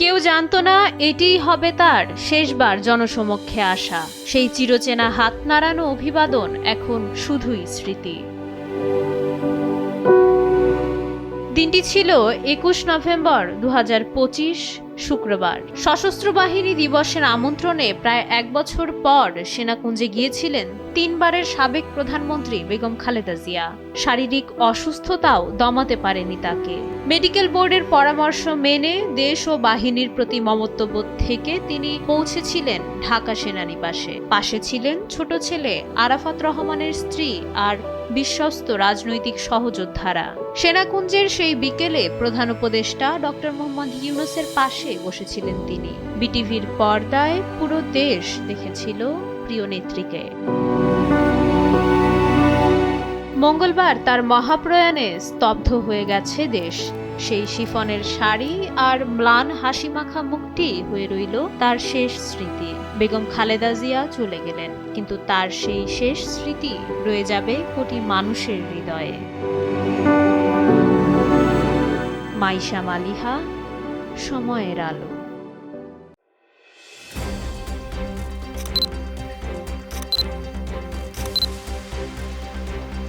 কেউ জানতো না এটিই হবে তার শেষবার জনসমক্ষে আসা। সেই চিরচেনা হাত নাড়ানো অভিবাদন এখন শুধুই স্মৃতি। দিনটি ছিল ২১ নভেম্বর ২০২৫, শুক্রবার। সশস্ত্র বাহিনী দিবসের আমন্ত্রণে প্রায় ১ বছর পর সেনাকুঞ্জে গিয়েছিলেন ৩ বারের সাবেক প্রধানমন্ত্রী বেগম খালেদা জিয়া। শারীরিক অসুস্থতাও দমাতে পারেনি তাকে। মেডিকেল বোর্ডের পরামর্শ মেনে দেশ ও বাহিনীর প্রতি মমত্ববোধ থেকে তিনি পৌঁছেছিলেন ঢাকা সেনানিবাসে। পাশে ছিলেন ছোট ছেলে আরাফাত রহমানের স্ত্রী আর বিশ্বস্ত রাজনৈতিক সহযোদ্ধারা। সেনাকুঞ্জের সেই বিকেলে প্রধান উপদেষ্টা ডক্টর মোহাম্মদ ইউনূসের পাশে বসেছিলেন তিনি। বিটিভির পর্দায় পুরো দেশ দেখেছিল প্রিয় নেত্রীকে। মঙ্গলবার তার মহাপ্রয়াণে স্তব্ধ হয়ে গেছে দেশ। সেই শিফনের শাড়ি আর ম্লান হাসিমাখা মুখটি হয়ে রইল তার শেষ স্মৃতি। বেগম খালেদা জিয়া চলে গেলেন, কিন্তু তার সেই শেষ স্মৃতি রয়ে যাবে কোটি মানুষের হৃদয়ে। মাইশা মালিহা, সময়ের আলো।